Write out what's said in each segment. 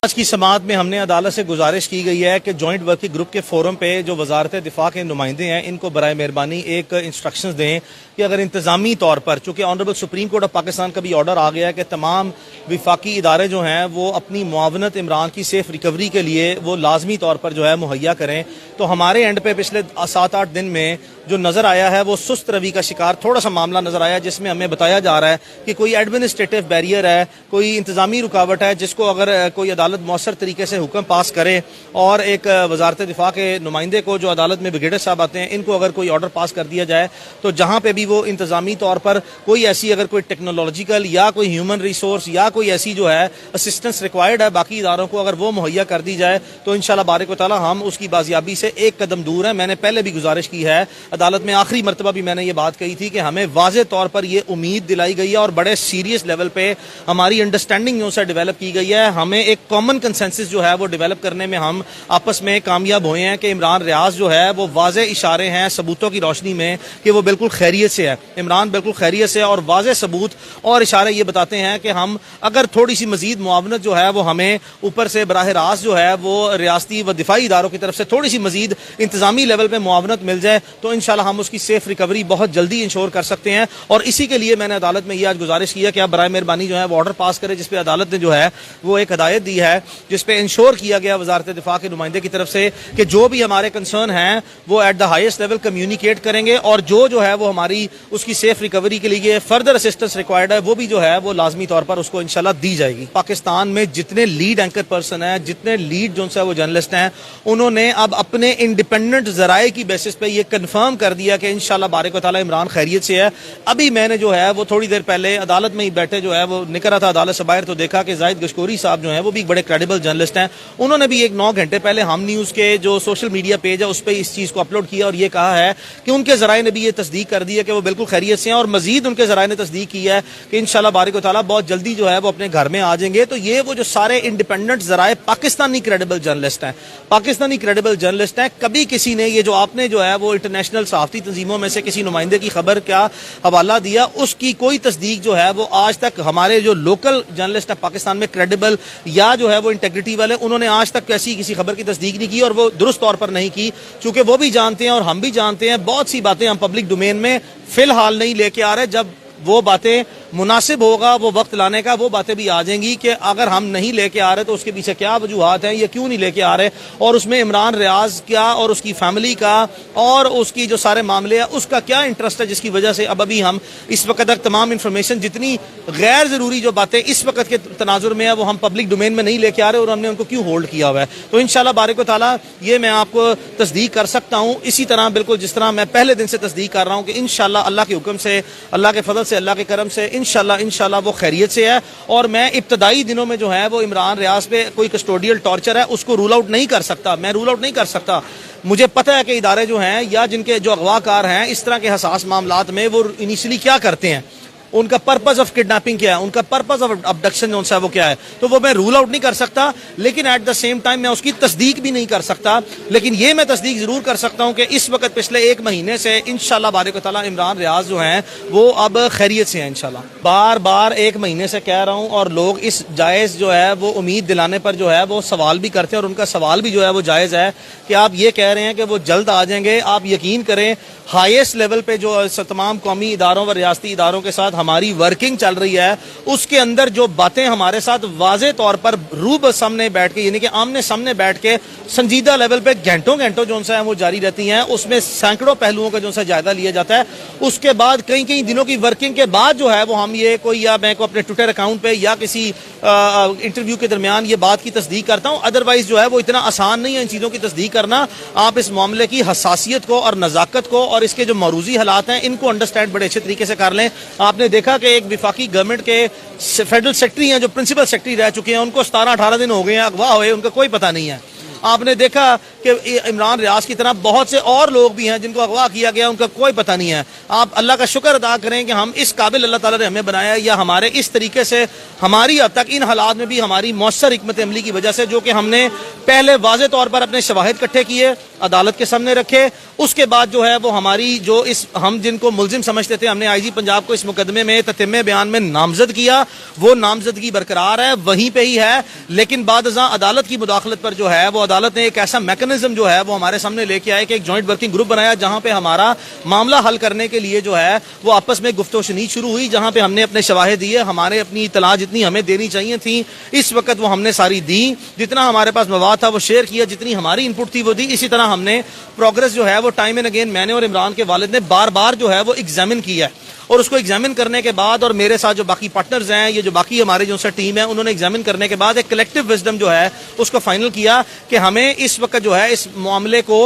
आज की समाअत में हमने अदालत से गुजारिश की गई है कि जॉइंट वर्किंग ग्रुप के फोरम पे जो वजारत दिफा के नुमाइंदे हैं इनको बराए मेहरबानी एक इंस्ट्रक्शंस दें कि अगर इंतजामी तौर पर, चूँकि honourable supreme court of Pakistan का भी ऑर्डर आ गया है कि तमाम विफाकी इदारे जो हैं वो अपनी मुआवनत इमरान की सेफ रिकवरी के लिए वो लाजमी तौर पर जो है मुहैया करें। तो हमारे एंड पे पिछले 7-8 दिन में जो नज़र आया है वो सुस्त रवि का शिकार थोड़ा सा मामला नज़र आया, जिसमें हमें बताया जा रहा है कि कोई एडमिनिस्ट्रेटिव बैरियर है, कोई इंतजामी रुकावट है, जिसको अगर कोई अदालत मौसर तरीके से हुक्म पास करे और एक वजारत दिफा के नुमाइंदे को जो अदालत में ब्रिगेडियर साहब आते हैं इनको अगर कोई ऑर्डर पास कर दिया जाए तो जहाँ पे भी वो इंतजामी तौर पर कोई ऐसी अगर कोई टेक्नोलॉजिकल या कोई ह्यूमन रिसोर्स या कोई ऐसी जो है असिस्टेंस रिक्वायर्ड है बाकी इदारों को, अगर वो मुहैया कर दी जाए तो इंशाल्लाह बारिक व तआला हम उसकी बाजियाबी से एक कदम दूर है। मैंने पहले भी गुजारिश की है अदालत में, आखिरी मरतबा भी मैंने ये बात कही थी कि हमें वाज़े तौर पर यह उम्मीद दिलाई गई है और बड़े सीरियस लेवल पे हमारी अंडरस्टैंडिंग उनसे डेवलप की गई है। हमें एक कॉमन कंसेंसस जो है वो डेवलप करने में हम आपस में कामयाब हुए हैं कि इमरान रियाज जो है वो वाज़े इशारे हैं सबूतों की रोशनी में कि वो बिल्कुल खैरियत से है, इमरान बिल्कुल खैरियत से, और वाज़े सबूत और इशारे ये बताते हैं कि हम अगर थोड़ी सी मजीद मुआवनत जो है वो हमें ऊपर से बराह रास्त जो है वो रियासती व दिफाई इदारों की तरफ से थोड़ी सी मजीद इंतजामी लेवल पर मुआवनत मिल जाए तो इंशाल्लाह हम उसकी सेफ रिकवरी बहुत जल्दी इंश्योर कर सकते हैं। और इसी के लिए मैंने अदालत में ये आज गुजारिश की है कि आप बराए मेहरबानी जो है वो ऑर्डर पास करें, जिसपे अदालत ने जो है वो एक हदायत दी है जिसपे इंश्योर किया गया वजारत दिफा के नुमाइंदे की तरफ से कि जो भी हमारे कंसर्न हैं वो at the highest level communicate करेंगे और जो है वो हमारी उसकी सेफ रिकवरी के लिए फर्दर असिस्टेंस रिक्वायर्ड है वो भी जो है वो लाजमी तौर पर उसको इंशाल्लाह दी जाएगी। पाकिस्तान में जितने लीड एंकर पर्सन हैं, जितने लीड जो है वो जर्नलिस्ट हैं, उन्होंने अब अपने इंडिपेंडेंट जराए की बेसिस पे ये कंफर्म कर दिया कि इंशाल्लाह बारिक व तआला इमरान खैरियत से है। अभी मैंने जो है वो थोड़ी देर पहले अदालत में ही बैठे जो है वो निकल रहा था अदालत से बाहर, तो देखा कि जाहिद गशकोरी साहब जो है वो भी बड़े क्रेडिबल जर्नलिस्ट हैं, उन्होंने भी एक 9 घंटे पहले हम न्यूज़ के जो सोशल मीडिया पेज है उस पर इस चीज़ को अपलोड किया और ये कहा है कि उनके जराए ने भी ये तस्दीक कर दी है कि वो बिल्कुल खैरियत से हैं, और मजीद उनके जराए ने तस्दीक की है कि इंशाल्लाह बारिक व तआला बहुत जल्दी जो है वो अपने घर में आ जाएंगे। तो ये वो जो सारे इंडिपेंडेंट जराए पाकिस्तानी क्रेडिबल जर्नलिस्ट हैं, पाकिस्तानी क्रेडिबल जर्नलिस्ट हैं, कभी किसी ने ये जो आपने जो है वो इंटरनेशनल सहाफ़ती तंजीमों में से किसी नुमाइंदे की खबर का हवाला दिया उसकी कोई तस्दीक जो है वो आज तक हमारे जो लोकल जर्नलिस्ट है पाकिस्तान में क्रेडिबल या जो है वो इंटेग्रिटी वाले, उन्होंने आज तक ऐसी किसी खबर की तस्दीक नहीं की और वो दुरुस्त तौर पर नहीं की, चूंकि वो भी जानते हैं और हम भी जानते हैं बहुत सी बातें हम पब्लिक डोमेन में फिलहाल नहीं लेके आ रहे। जब वो बातें मुनासिब होगा वो वक्त लाने का, वो बातें भी आ जाएंगी कि अगर हम नहीं लेके आ रहे तो उसके पीछे क्या वजूहात हैं, ये क्यों नहीं लेके आ रहे, और उसमें इमरान रियाज क्या और उसकी फैमिली का और उसकी जो सारे मामले हैं उसका क्या इंटरेस्ट है जिसकी वजह से अब अभी हम इस वक्त तक तमाम इंफॉर्मेशन जितनी गैर ज़रूरी जो बातें इस वक्त के तनाजुर में है वो हम पब्लिक डोमेन में नहीं लेके आ रहे और हमने उनको क्यों होल्ड किया हुआ है। तो इंशाल्लाह बारिक व तआला ये मैं आपको तस्दीक कर सकता हूँ इसी तरह बिल्कुल जिस तरह मैं पहले दिन से तस्दीक कर रहा हूँ कि इंशाल्लाह अल्लाह के हुक्म से, अल्लाह के फजल से, अल्लाह के करम से इंशाल्लाह वो खैरियत से है। और मैं इब्तदाई दिनों में जो है वो इमरान रियाज पे कोई कस्टोडियल टॉर्चर है उसको रूल आउट नहीं कर सकता, मैं रूल आउट नहीं कर सकता। मुझे पता है कि इदारे जो हैं या जिनके जो अगवाकार हैं इस तरह के हसास मामलात में वो इनिशियली क्या करते हैं, उनका पर्पस ऑफ किडनैपिंग क्या है, उनका पर्पस ऑफ अबडक्शन जो है वो क्या है, तो वो मैं रूल आउट नहीं कर सकता, लेकिन एट द सेम टाइम मैं उसकी तस्दीक भी नहीं कर सकता। लेकिन ये मैं तस्दीक जरूर कर सकता हूँ कि इस वक्त पिछले 1 महीने से इंशाल्लाह बारिक व तआला इमरान रियाज जो हैं वो अब खैरियत से हैं इंशाल्लाह। बार बार 1 महीने से कह रहा हूँ और लोग इस जायज़ जो है वो उम्मीद दिलाने पर जो है वो सवाल भी करते हैं और उनका सवाल भी जो है वो जायज़ है कि आप ये कह रहे हैं कि वो जल्द आ जाएंगे। आप यकीन करें हाईएस्ट लेवल पे जो तमाम कौमी इदारों व रियासती इदारों के साथ हमारी वर्किंग चल रही है उसके अंदर जो बातें हमारे साथ वाज़े तौर पर रूब सामने बैठ के यानी कि आमने सामने बैठ के संजीदा लेवल पे घंटों घंटों जो है वो जारी रहती हैं, उसमें सैकड़ों पहलुओं का जो है जायजा लिया जाता है। उसके बाद कई दिनों की वर्किंग के बाद जो है वो हम ये कोई या मैं को अपने ट्विटर अकाउंट पे या किसी इंटरव्यू के दरमियान ये बात की तस्दीक करता हूँ। अदरवाइज जो है वो इतना आसान नहीं है इन चीज़ों की तस्दीक करना। आप इस मामले की हसासियत को और नज़ाकत को और इसके जो मरूजी हालात हैं इनको अंडरस्टैंड बड़े अच्छे तरीके से कर लें। आपने देखा कि एक विफाकी गवर्नमेंट के फेडरल सेक्रेटरी हैं जो प्रिंसिपल सेक्रेटरी रह चुके हैं, उनको 17-18 दिन हो गए हैं अगवा हुए, उनका कोई पता नहीं है। आपने देखा कि इमरान रियाज की तरह बहुत से और लोग भी हैं जिनको अगवा किया गया, उनका कोई पता नहीं है। आप अल्लाह का शुक्र अदा करें कि हम इस काबिल अल्लाह ताला ने हमें बनाया, या हमारे इस तरीके से हमारी अब तक इन हालात में भी हमारी मौसर हिकमत अमली की वजह से, जो कि हमने पहले वाज़े तौर पर अपने शवाहिद इकट्ठे किए, अदालत के सामने रखे, उसके बाद जो है वो हमारी जो इस हम जिनको मुलजिम समझते थे, हमने आईजी पंजाब को इस मुकदमे में ततिम्मे बयान में नामजद किया। वो नामजदगी बरकरार है, वहीं पे ही है, लेकिन बाद अदालत की मुदाखलत पर जो है वो अदालत ने एक ऐसा मैकेनिज्म जो है वो हमारे सामने लेके आए कि एक जॉइंट वर्किंग ग्रुप बनाया, जहां पे हमारा मामला हल करने के लिए जो है वो आपस में गुफ्तगू शनीद शुरू हुई, जहां पे हमने अपने शवाहिद दिए, हमारे अपनी इतला जितनी हमें देनी चाहिए थी इस वक्त वो हमने सारी दी, जितना हमारे पास मवाद था वो शेयर किया, जितनी हमारी इनपुट थी वो दी। इसी तरह हमने प्रोग्रेस जो है वो टाइम एंड अगेन मैंने और इमरान के वालिद ने बार बार जो है वो एग्जामिन किया है, और उसको एग्जामिन करने के बाद, और मेरे साथ जो बाकी पार्टनर्स हैं, ये जो बाकी हमारे जो टीम है, उन्होंने एग्जामिन करने के बाद एक कलेक्टिव विजडम जो है उसको फाइनल किया कि हमें इस वक्त जो है इस मामले को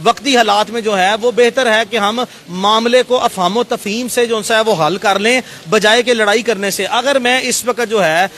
वक्ती हालात में जो है वो बेहतर है कि हम मामले को अफहाम तफहीम से जो है वो हल कर लें, बजाय के लड़ाई करने से। अगर मैं इस वक्त जो है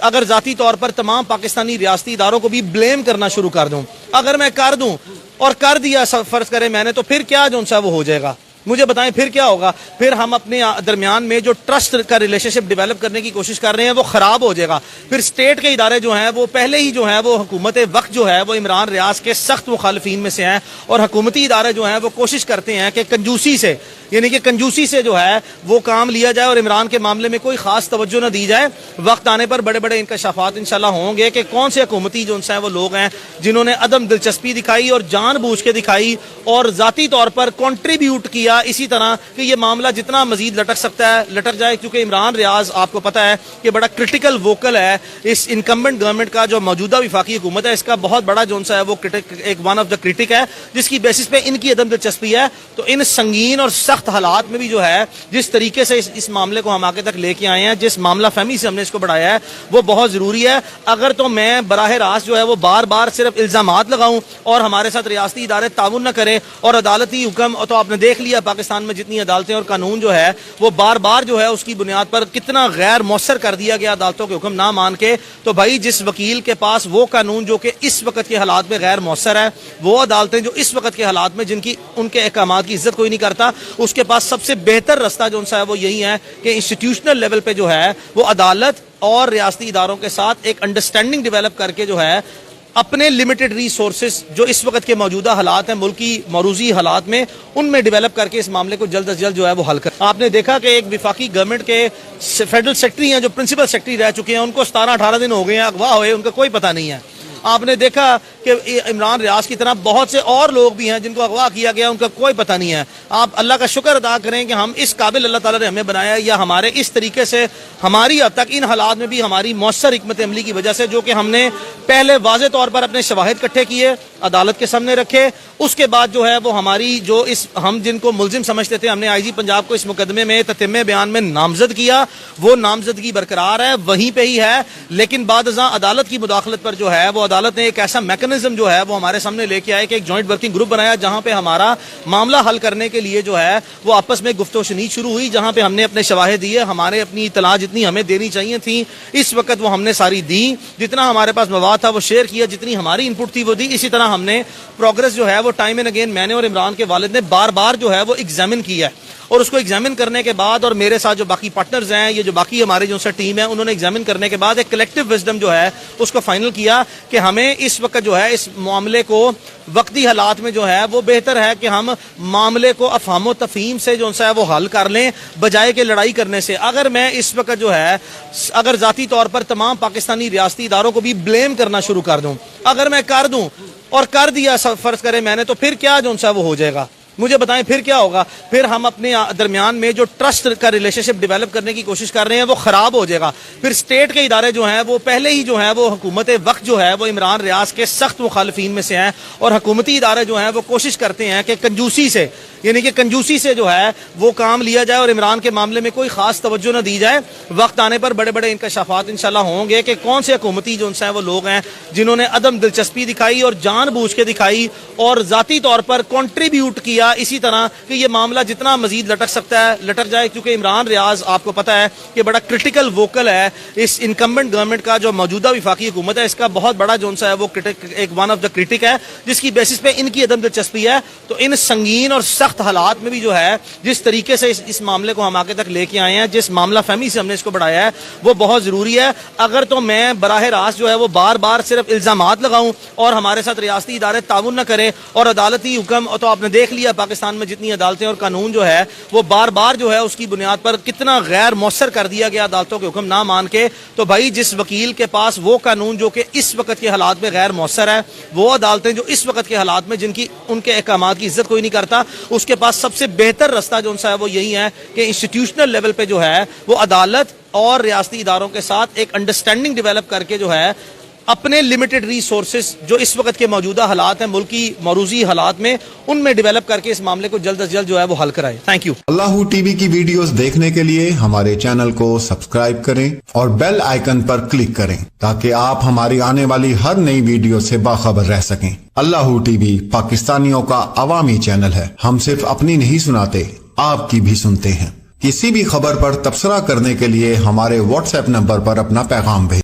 अगर जाती तौर पर तमाम पाकिस्तानी रियासती इदारों को भी ब्लेम करना शुरू कर दूं, अगर मैं कर दूं और कर दिया फर्ज करें मैंने, तो फिर क्या जो है वो हो जाएगा, मुझे बताएं फिर क्या होगा? फिर हम अपने दरमियान में जो ट्रस्ट का रिलेशनशिप डेवलप करने की कोशिश कर रहे हैं वो खराब हो जाएगा। फिर स्टेट के इदारे जो हैं वो पहले ही जो है वो हुकूमत वक्त जो है वो इमरान रियाज के सख्त मुखालफीन में से हैं, और हुकूमती इदारे जो हैं वो कोशिश करते हैं कि कंजूसी से, यानी कि कंजूसी से जो है वो काम लिया जाए और इमरान के मामले में कोई खास तवज्जो न दी जाए। वक्त आने पर बड़े बड़े इंकशाफात इंशाल्लाह होंगे कि कौन से हुकूमती जो है वो लोग हैं जिन्होंने अदम दिलचस्पी दिखाई और जानबूझ के दिखाई और जाती तौर पर कॉन्ट्रीब्यूट किया इसी तरह कि ये मामला जितना मजीद लटक सकता है लटक जाए, क्योंकि इमरान रियाज आपको पता है कि बड़ा क्रिटिकल वोकल है इस इनकम्बेंट गवर्नमेंट का, जो मौजूदा विफाकी हुकूमत है इसका बहुत बड़ा जो है वो एक वन ऑफ द क्रिटिक है, जिसकी बेसिस पे इनकी अदम दिलचस्पी है। तो इन संगीन और सख्त हालात में भी जो है जिस तरीके से इस मामले को हम आगे तक लेके आए हैं, जिस मामला फहमी से हमने इसको बढ़ाया है, वो बहुत जरूरी है। अगर तो मैं बराह रास्त जो है वो बार बार सिर्फ इल्जामात लगाऊं और हमारे साथ रियासती इदारे ताउन न करें और अदालती हुक्म, तो आपने देख लिया पाकिस्तान में जितनी अदालतें और कानून जो है वो बार बार जो है उसकी बुनियाद पर कितना गैर मौसर कर दिया गया अदालतों के हुक्म ना मान के। तो भाई जिस वकील के पास वो कानून जो कि इस वक्त के हालात में गैर मौसर है, वो अदालतें जो इस वक्त के हालात में जिनकी उनके अहकामात की इज्जत कोई नहीं करता, उसके पास सबसे बेहतर रास्ता जो है वो यही है कि इंस्टीट्यूशनल लेवल पे जो है वो अदालत और रियासती इदारों के साथ एक अंडरस्टैंडिंग डेवलप करके जो है अपने लिमिटेड रिसोर्सेज जो इस वक्त के मौजूदा हालात हैं मुल्की मरूजी हालात में, उनमें डेवलप करके इस मामले को जल्द अज जल्द जो है वो हल कर। आपने देखा कि एक विफाकी गवर्नमेंट के फेडरल सेक्रेटरी हैं जो प्रिंसिपल सेक्रेटरी रह चुके हैं, उनको 17-18 दिन हो गए हैं अगवा हुए, उनका कोई पता नहीं है। आपने देखा कि इमरान रियाज की तरह बहुत से और लोग भी हैं जिनको अगवा किया गया, उनका कोई पता नहीं है। आप अल्लाह का शुक्र अदा करें कि हम इस काबिल अल्लाह ताला ने हमें बनाया, या हमारे इस तरीके से हमारी अब तक इन हालात में भी हमारी मौसर हिकमत अमली की वजह से, जो कि हमने पहले वाज़े तौर पर अपने शवाहिद इकट्ठे किए, अदालत के सामने रखे, उसके बाद जो है वो हमारी जो इस हम जिनको मुलजिम समझते थे, हमने आईजी पंजाब को इस मुकदमे में ततिम्मे बयान में नामजद किया। वो नामजदगी बरकरार है, वहीं पे ही है, लेकिन बाद अदालत की मुदाखलत पर जो है वो अदालत ने एक ऐसा मैकेनिज्म जो है वो हमारे सामने लेके आए कि एक जॉइंट वर्किंग ग्रुप बनाया, जहां पे हमारा मामला हल करने के लिए जो है वो आपस में गुफ्तगू शनीद शुरू हुई, जहां पे हमने अपने शवाहिद दिए, हमारे अपनी इतला जितनी हमें देनी चाहिए थी इस वक्त वो हमने सारी दी, जितना हमारे पास मवाद था वो शेयर किया, जितनी हमारी इनपुट थी वो दी। इसी तरह हमने प्रोग्रेस जो है वो टाइम एंड अगेन मैंने और इमरान के वालिद ने बार बार जो है वो एग्जामिन किया है, और उसको एग्जामिन करने के बाद, और मेरे साथ जो बाकी पार्टनर्स हैं, ये जो बाकी हमारे जो टीम है, उन्होंने एग्जामिन करने के बाद एक कलेक्टिव विजडम जो है उसको फाइनल किया कि हमें इस वक्त जो है इस मामले को वक्ती हालात में जो है वो बेहतर है कि हम मामले को अफहाम तफहीम से जो है वो हल कर लें, बजाय के लड़ाई करने से। अगर मैं इस वक्त जो है अगर जाती तौर पर तमाम पाकिस्तानी रियासती इदारों को भी ब्लेम करना शुरू कर दूं, अगर मैं कर दूं और कर दिया फर्ज करें मैंने, तो फिर क्या जो है वो हो जाएगा, मुझे बताएं फिर क्या होगा? फिर हम अपने दरमियान में जो ट्रस्ट का रिलेशनशिप डेवलप करने की कोशिश कर रहे हैं वो खराब हो जाएगा। फिर स्टेट के इदारे जो हैं वो पहले ही जो है वो हुकूमत वक्त जो है वो इमरान रियाज के सख्त मुखालफीन में से हैं, और हुकूमती इदारे जो हैं वो कोशिश करते हैं कि कंजूसी से, यानी कि कंजूसी से जो है वो काम लिया जाए और इमरान के मामले में कोई खास तवज्जो न दी जाए। वक्त आने पर बड़े बड़े इंकशाफात इंशाल्लाह होंगे कि कौन से हुकूमती जो हैं वो लोग हैं जिन्होंने अदम दिलचस्पी दिखाई और जानबूझ के दिखाई और जाती तौर पर कॉन्ट्रीब्यूट किया इसी तरह कि ये मामला जितना मजीद लटक सकता है लटक जाए, क्योंकि इमरान रियाज आपको पता है कि बड़ा क्रिटिकल वोकल है इस इनकम्बेंट गवर्नमेंट का। जो मौजूदा विफाकी हुकूमत है इसका बहुत बड़ा जो है वो एक वन ऑफ द क्रिटिक है, जिसकी बेसिस पे इनकी अदम दिलचस्पी है। तो इन संगीन और सख्त हालात में भी जो है जिस तरीके से इस मामले को हम आगे तक लेके आए हैं, जिस मामला फहमी से हमने इसको बढ़ाया है, वो बहुत जरूरी है। अगर तो मैं बराह रास्त जो है वो बार बार सिर्फ इल्जामात लगाऊं और हमारे साथ रियासती इदारे ताउन न करें और अदालती हुक्म, तो आपने देख लिया पाकिस्तान में जितनी अदालतें और कानून जो है वो बार बार जो है उसकी बुनियाद पर कितना गैर मौसर कर दिया गया अदालतों के हुक्म ना मान के। तो भाई जिस वकील के पास वो कानून जो कि इस वक्त के हालात में गैर मौसर है, वो अदालतें जो इस वक्त के हालात में जिनकी उनके अहकामात की इज्जत कोई नहीं करता, उसके पास सबसे बेहतर रास्ता जो है वो यही है कि इंस्टीट्यूशनल लेवल पे जो है वो अदालत और रियासती इदारों के साथ एक अंडरस्टैंडिंग डेवलप करके जो है अपने लिमिटेड रिसोर्सेज जो इस वक्त के मौजूदा हालात हैं मुल्की मरूजी हालात में, उनमें डेवलप करके इस मामले को जल्द अज जल्द जो है वो हल कराए। Thank you. अल्लाह टीवी की वीडियोस देखने के लिए हमारे चैनल को सब्सक्राइब करें और बेल आइकन पर क्लिक करें ताकि आप हमारी आने वाली हर नई वीडियो से बाखबर रह सकें। अल्लाह टीवी पाकिस्तानियों का अवामी चैनल है। हम सिर्फ अपनी नहीं सुनाते, आपकी भी सुनते हैं। किसी भी खबर पर तबसरा करने के लिए हमारे व्हाट्सएप नंबर पर अपना पैगाम भेजें।